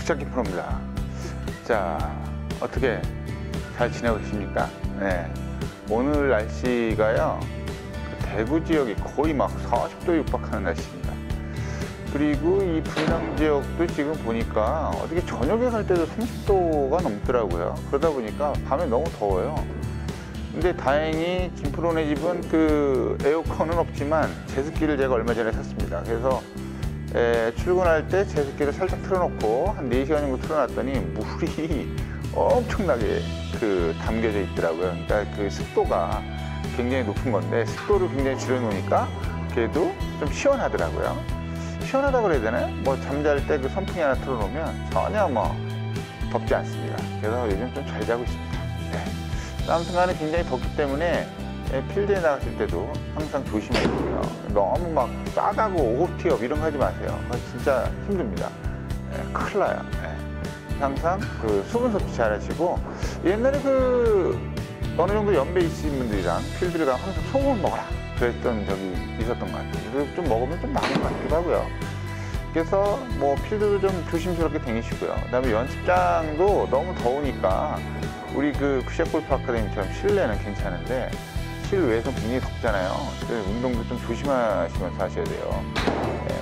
굿샷 김프로입니다. 자, 어떻게 잘 지내고 계십니까? 네. 오늘 날씨가요, 대구 지역이 거의 막 40도 육박하는 날씨입니다. 그리고 이 분당 지역도 지금 보니까 어떻게 저녁에 갈 때도 30도가 넘더라고요. 그러다 보니까 밤에 너무 더워요. 근데 다행히 김프로네 집은 그 에어컨은 없지만 제습기를 제가 얼마 전에 샀습니다. 그래서 출근할 때 제습기를 살짝 틀어놓고 한 4시간 정도 틀어놨더니 물이 엄청나게 담겨져 있더라고요. 그러니까 그 습도가 굉장히 높은 건데 습도를 굉장히 줄여놓으니까 그래도 좀 시원하더라고요. 시원하다 그래야 되나요? 뭐 잠잘 때 그 선풍기 하나 틀어놓으면 전혀 뭐 덥지 않습니다. 그래서 요즘 좀 잘 자고 있습니다. 네. 아무튼 간에 굉장히 덥기 때문에 필드에 나갔을 때도 항상 조심하시고요. 너무 막 싸다고 오버티업 이런 거 하지 마세요. 진짜 힘듭니다. 큰일 나요. 항상 그 수분 섭취 잘 하시고, 옛날에 어느 정도 연배 있으신 분들이랑 필드를 가면 항상 소금을 먹어라 그랬던 적이 있었던 것 같아요. 그래서 좀 먹으면 좀 나은 것 같기도 하고요. 그래서 뭐 필드도 좀 조심스럽게 다니시고요. 그 다음에 연습장도 너무 더우니까 우리 굿샷 골프 아카데미처럼 실내는 괜찮은데 실외에서 굉장히 덥잖아요. 그래서 운동도 좀 조심하시면서 하셔야 돼요.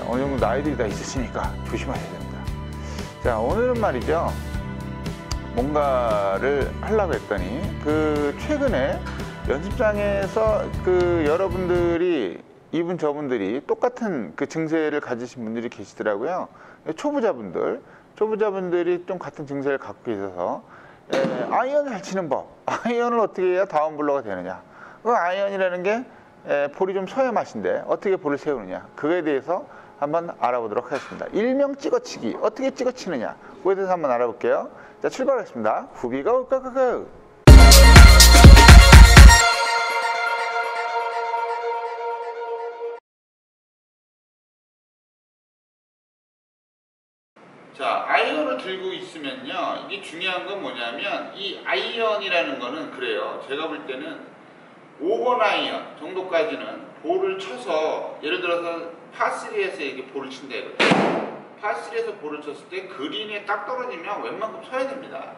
어느 정도 나이들이 다 있으시니까 조심하셔야 됩니다. 자, 오늘은 말이죠, 뭔가를 하려고 했더니 최근에 연습장에서 여러분들이 이분 저분들이 똑같은 증세를 가지신 분들이 계시더라고요. 초보자분들이 좀 같은 증세를 갖고 계셔서 아이언을 잘 치는 법, 아이언을 어떻게 해야 다운블러가 되느냐, 아이언이라는 게 볼이 좀 서야 맛인데 어떻게 볼을 세우느냐, 그거에 대해서 한번 알아보도록 하겠습니다. 일명 찍어치기, 어떻게 찍어치느냐, 그거에 대해서 한번 알아볼게요. 자, 출발하겠습니다. 후비가 올까까까. 자, 아이언을 들고 있으면요, 이게 중요한 건 뭐냐면, 이 아이언이라는 거는 그래요. 제가 볼 때는 5번 아이언 정도까지는 볼을 쳐서, 예를 들어서 파3에서 이렇게 볼을 친다 이거죠. 파3에서 볼을 쳤을 때 그린에 딱 떨어지면 웬만큼 쳐야 됩니다.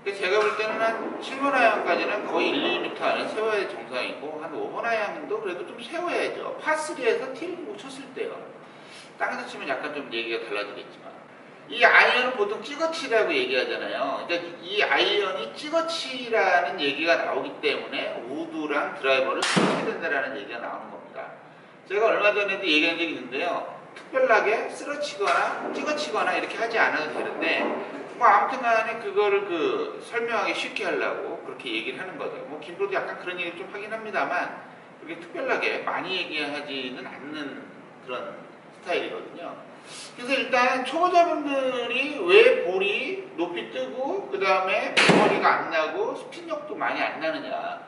근데 제가 볼 때는 한 7번 아이언까지는 거의 1, 2m 안에 세워야 정상이고, 한 5번 아이언도 그래도 좀 세워야죠. 파3에서 티를 보고 쳤을 때요. 땅에서 치면 약간 좀 얘기가 달라지겠지만, 이 아이언은 보통 찍어치라고 얘기하잖아요. 그러니까 이 아이언이 찍어치라는 얘기가 나오기 때문에 우드랑 드라이버를 쳐야 된다는 얘기가 나오는 겁니다. 제가 얼마 전에도 얘기한 적이 있는데요. 특별하게 쓸어치거나 찍어치거나 이렇게 하지 않아도 되는데, 뭐 아무튼 간에 그거를 설명하기 쉽게 하려고 그렇게 얘기를 하는 거죠. 뭐 김프로도 약간 그런 얘기를 좀 하긴 합니다만, 그렇게 특별하게 많이 얘기하지는 않는 그런 스타일이거든요. 그래서 일단 초보자분들이 왜 볼이 높이 뜨고 그 다음에 빗거리가 안 나고 스핀력도 많이 안 나느냐,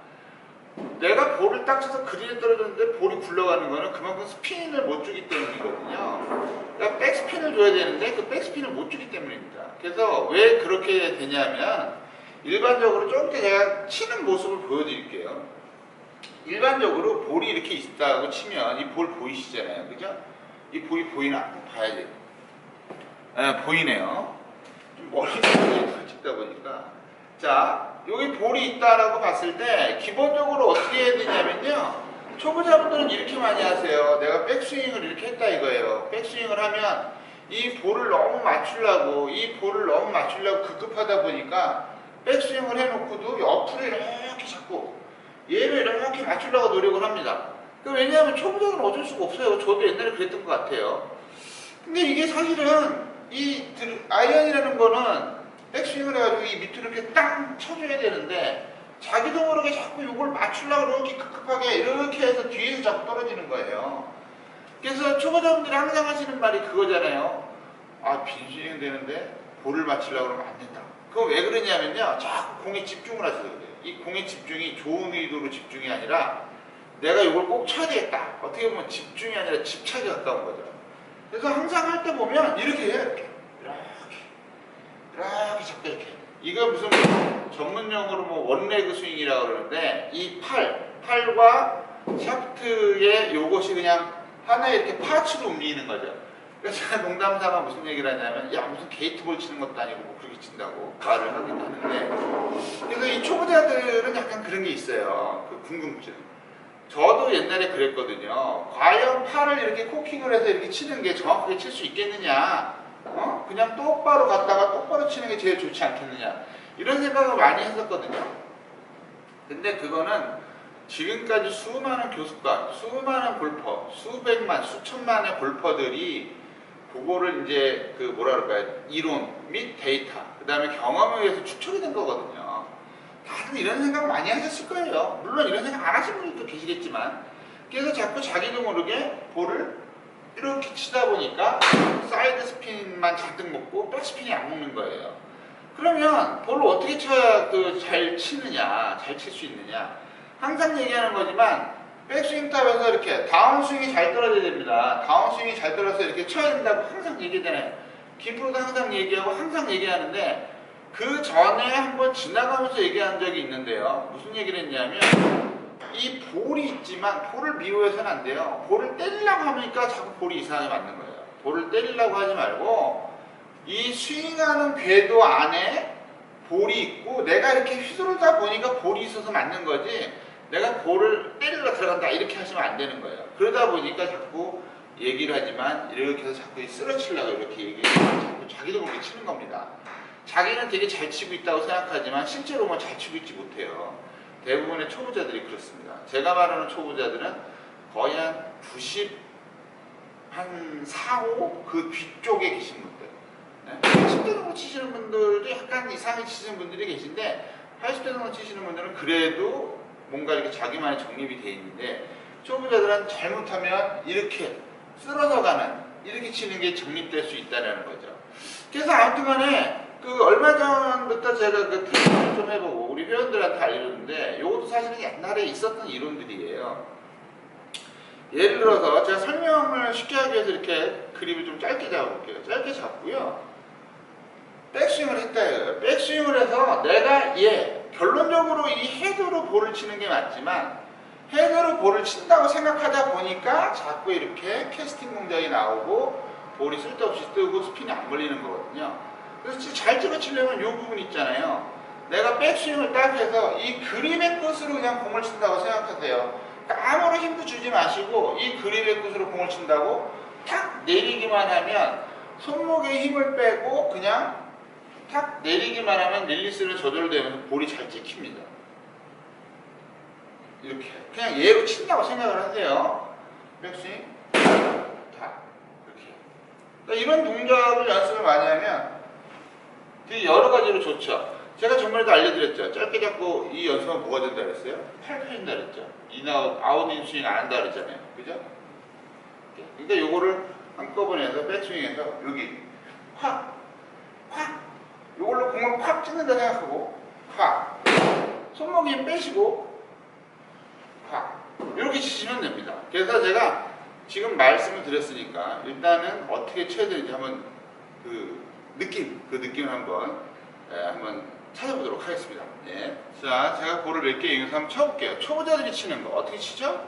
내가 볼을 딱 쳐서 그린에 떨어졌는데 볼이 굴러가는 거는 그만큼 스핀을 못 주기 때문이거든요. 그러니까 백스핀을 줘야 되는데 그 백스핀을 못 주기 때문입니다. 그래서 왜 그렇게 되냐면, 일반적으로 좀 이따 제가 치는 모습을 보여드릴게요. 일반적으로 볼이 이렇게 있다고 치면 이 볼 보이시잖아요, 그죠? 이 볼이 보이나? 봐야 돼요. 보이네요. 좀 멀리서 찍다 보니까. 자, 여기 볼이 있다라고 봤을 때 기본적으로 어떻게 해야 되냐면요, 초보자분들은 이렇게 많이 하세요. 내가 백스윙을 이렇게 했다 이거예요. 백스윙을 하면 이 볼을 너무 맞추려고 급급하다 보니까 백스윙을 해놓고도 옆으로 이렇게 자꾸 얘를 이렇게 맞추려고 노력을 합니다. 왜냐하면 초보자는 어쩔 수가 없어요. 저도 옛날에 그랬던 것 같아요. 근데 이게 사실은 이 아이언이라는 거는 백스윙을 해가지고 이 밑으로 이렇게 땅 쳐줘야 되는데, 자기도 모르게 자꾸 이걸 맞추려고 이렇게 급급하게 이렇게 해서 뒤에서 자꾸 떨어지는 거예요. 그래서 초보자분들이 항상 하시는 말이 그거잖아요. 아, 빈스윙 되는데 볼을 맞추려고 그러면 안 된다. 그거 왜 그러냐면요, 자꾸 공에 집중을 하셔서 그래요. 이 공의 집중이 좋은 의도로 집중이 아니라 내가 이걸 꼭 쳐야 되겠다. 어떻게 보면 집중이 아니라 집착에 가까운 거죠. 그래서 항상 할 때 보면 이렇게 해요. 이렇게 자꾸 이렇게. 이거 무슨 전문용어로 원레그 스윙이라고 그러는데, 이 팔과 샤프트의 요것이 그냥 하나의 이렇게 파츠로 움직이는 거죠. 그래서 제가 농담삼아 무슨 얘기를 하냐면, 야, 무슨 게이트볼 치는 것도 아니고 뭐 그렇게 친다고 말을 하긴 하는데, 그래서 이 초보자들은 약간 그런 게 있어요. 그 궁금증. 저도 옛날에 그랬거든요. 과연 팔을 이렇게 코킹을 해서 이렇게 치는 게 정확하게 칠 수 있겠느냐? 그냥 똑바로 갔다가 똑바로 치는 게 제일 좋지 않겠느냐? 이런 생각을 많이 했었거든요. 근데 그거는 지금까지 수많은 교습관, 수많은 골퍼, 수백만, 수천만의 골퍼들이 그거를 이제 그 뭐라 그럴까요? 이론 및 데이터, 그 다음에 경험에 의해서 추측이 된 거거든요. 다들 이런 생각 많이 하셨을 거예요. 물론 이런 생각 안 하시는 분들도 계시겠지만, 그래서 자꾸 자기도 모르게 볼을 이렇게 치다 보니까 사이드 스핀만 잔뜩 먹고 백스핀이 안 먹는 거예요. 그러면 볼을 어떻게 쳐야 잘 치느냐, 잘 칠 수 있느냐? 항상 얘기하는 거지만 백스윙 탑에서 이렇게 다운스윙이 잘 떨어져야 됩니다. 다운스윙이 잘 떨어져서 이렇게 쳐야 된다고 항상 얘기되네. 김프로도 항상 얘기하고 항상 얘기하는데, 그 전에 한번 지나가면서 얘기한 적이 있는데요. 무슨 얘기를 했냐면, 이 볼이 있지만 볼을 미워해서는 안 돼요. 볼을 때리려고 하니까 자꾸 볼이 이상하게 맞는 거예요. 볼을 때리려고 하지 말고 이 스윙하는 궤도 안에 볼이 있고 내가 이렇게 휘두르다 보니까 볼이 있어서 맞는 거지, 내가 볼을 때리러 들어간다 이렇게 하시면 안 되는 거예요. 그러다 보니까 자꾸 얘기를 하지만 이렇게 해서 자꾸 쓰러치려고 이렇게 얘기해서 자꾸 자기도 모르게 치는 겁니다. 자기는 되게 잘 치고 있다고 생각하지만 실제로 뭐 잘 치고 있지 못해요. 대부분의 초보자들이 그렇습니다. 제가 말하는 초보자들은 거의 한 90, 한 4, 5 그 뒤쪽에 계신 분들. 80대 정도 치시는 분들도 약간 이상하게 치시는 분들이 계신데, 80대 정도 치시는 분들은 그래도 뭔가 이렇게 자기만의 정립이 돼 있는데, 초보자들은 잘못하면 이렇게 쓸어서 가는, 이렇게 치는 게 정립될 수 있다는 거죠. 그래서 아무튼 간에 얼마 전부터 제가 그 테스트를 좀 해보고 우리 회원들한테 알려줬는데, 이것도 사실은 옛날에 있었던 이론들이에요. 예를 들어서 제가 설명을 쉽게 하기 위해서 이렇게 그립을 좀 짧게 잡아볼게요. 짧게 잡고요. 백스윙을 했다. 백스윙을 해서 내가 결론적으로 이 헤드로 볼을 치는 게 맞지만, 헤드로 볼을 친다고 생각하다 보니까 자꾸 이렇게 캐스팅 동작이 나오고 볼이 쓸데없이 뜨고 스핀이 안 걸리는 거거든요. 그래서 잘 찍어치려면 이 부분 있잖아요. 내가 백스윙을 딱 해서 이 그립의 끝으로 그냥 공을 친다고 생각하세요. 그러니까 아무런 힘도 주지 마시고 이 그립의 끝으로 공을 친다고 탁 내리기만 하면, 손목에 힘을 빼고 그냥 탁 내리기만 하면 릴리스는 저절되면서 볼이 잘 찍힙니다. 이렇게 그냥 얘로 친다고 생각을 하세요. 백스윙 탁 이렇게. 그러니까 이런 동작을 연습을 많이 하면 되게 여러 가지로 좋죠. 제가 전번에도 알려드렸죠. 짧게 잡고 이 연습은 뭐가 된다 그랬어요? 팔 펴진다 그랬죠. 인아웃, 아웃인 스윙 안 한다 그랬잖아요. 그죠? 그러니까 요거를 한꺼번에 해서 백스윙해서 여기 확 요걸로 공을 팍 찍는다 생각하고 확 손목에 힘 빼시고 확 이렇게 치시면 됩니다. 그래서 제가 지금 말씀을 드렸으니까 일단은 어떻게 쳐야 되는지 한번 그 느낌을 한번 찾아보도록 하겠습니다. 예. 자, 제가 볼을 몇 개 이용해서 한번 쳐볼게요. 초보자들이 치는 거 어떻게 치죠?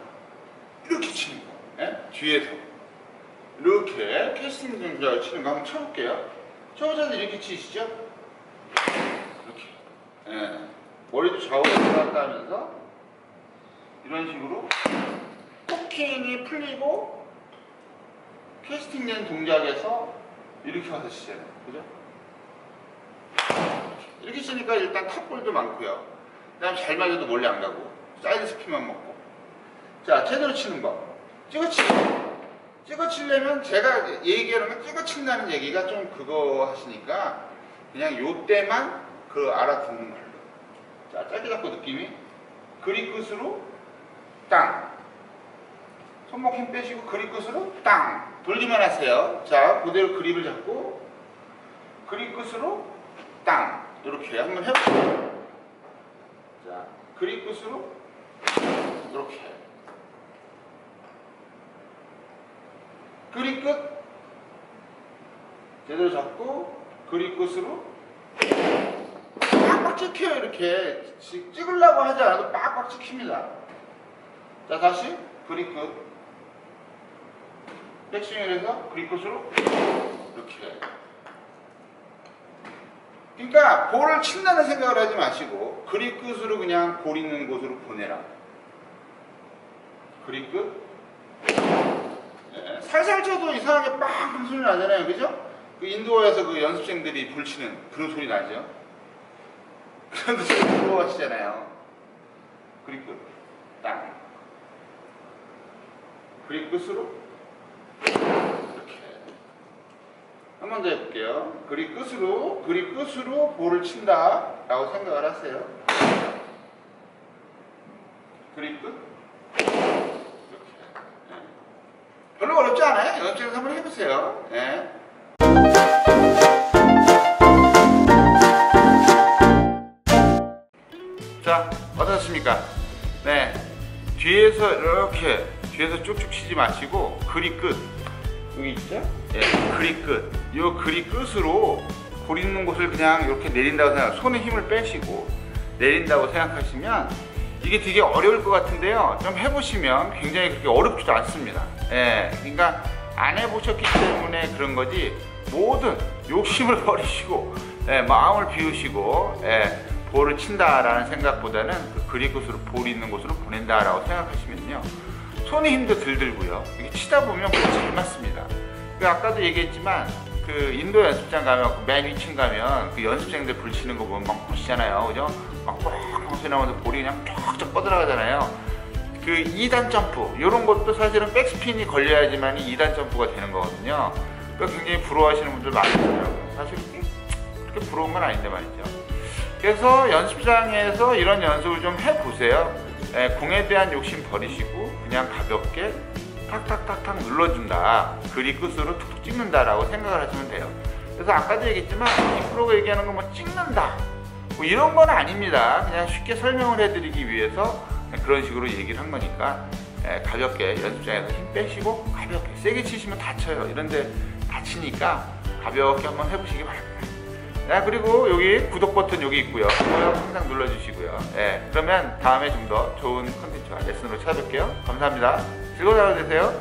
이렇게 치는 거. 예? 뒤에서 이렇게 캐스팅 동작을 치는 거 한번 쳐볼게요. 초보자들 이렇게 치시죠? 이렇게. 예. 머리도 좌우로 들어갔다 하면서 이런 식으로 코킹이 풀리고 캐스팅된 동작에서 이렇게 와서 치잖아요. 그죠? 이렇게 치니까 일단 탑볼도 많고요. 그 다음에 잘 맞아도 멀리 안 가고 사이드 스핀만 먹고. 자, 제대로 치는 법. 찍어치려면 제가 얘기하는 건 찍어친다는 얘기가 좀 그거 하시니까 그냥 요때만 알아듣는 말로. 자, 짧게 잡고 느낌이 그립 끝으로 땅. 손목 힘 빼시고 그립 끝으로 땅. 돌기만 하세요. 자, 그대로 그립을 잡고 그립 끝으로 땅. 이렇게 한번 해볼게요. 자, 그립 끝으로 이렇게. 그립 끝 제대로 잡고 그립 끝으로 빡빡 찍혀요. 이렇게 찍으려고 하지 않아도 빡빡 찍힙니다. 자, 다시 그립 끝 백스윙을 해서 그립 끝으로 이렇게. 그러니까 볼을 친다는 생각을 하지 마시고 그립 끝으로 그냥 볼 있는 곳으로 보내라. 그립 끝. 네, 살살 쳐도 이상하게 빵빵 소리 나잖아요, 그죠? 그 인도어에서 그 연습생들이 불치는 그런 소리 나죠. 그런데 지금 부러워하시잖아요. 그립 끝. 땅. 그립 끝으로 이렇게. 한 번 더 해볼게요. 그립 끝으로 볼을 친다 라고 생각을 하세요. 그립 끝 이렇게. 네. 별로 어렵지 않아요. 연습생에서 한번 해보세요. 네. 자, 어떻습니까? 네, 뒤에서 이렇게 뒤에서 쭉쭉 치지 마시고 그립 끝 여기 있죠? 예, 그립 끝. 요 그립 끝으로 볼 있는 곳을 그냥 이렇게 내린다고 생각. 손에 힘을 빼시고 내린다고 생각하시면 이게 되게 어려울 것 같은데요. 좀 해보시면 굉장히 그렇게 어렵지도 않습니다. 예, 그러니까 안 해보셨기 때문에 그런 거지. 모든 욕심을 버리시고 예, 마음을 비우시고 예, 볼을 친다라는 생각보다는 그 그립 끝으로 볼 있는 곳으로 보낸다라고 생각하시면요. 손에 힘도 덜 들고요. 이게 치다 보면 잘 맞습니다. 그 아까도 얘기했지만 그 인도 연습장 가면 맨 위층 가면 그 연습생들 불 치는 거 보면 막 보시잖아요, 그죠? 막 뻥뻥 소리 나면서 볼이 그냥 쫙쫙 뻗어나가잖아요. 그 2단 점프 이런 것도 사실은 백스핀이 걸려야지만 2단 점프가 되는 거거든요. 그러니까 굉장히 부러워하시는 분들 많으시더라고요. 사실 그렇게 부러운 건 아닌데 말이죠. 그래서 연습장에서 이런 연습을 좀 해보세요. 예, 공에 대한 욕심 버리시고 그냥 가볍게 탁탁탁탁 눌러준다. 그립 끝으로 툭툭 찍는다라고 생각을 하시면 돼요. 그래서 아까도 얘기했지만 이 프로가 얘기하는 거 뭐 찍는다 뭐 이런 건 아닙니다. 그냥 쉽게 설명을 해드리기 위해서 그런 식으로 얘기를 한 거니까 예, 가볍게 연습장에서 힘 빼시고 가볍게 세게 치시면 다쳐요. 이런데 다치니까 가볍게 한번 해보시기 바랍니다. 네, 그리고 여기 구독 버튼 여기 있고요. 그거 항상 눌러주시고요. 네, 그러면 다음에 좀 더 좋은 컨텐츠와 레슨으로 찾아뵐게요. 감사합니다. 즐거운 하루 되세요.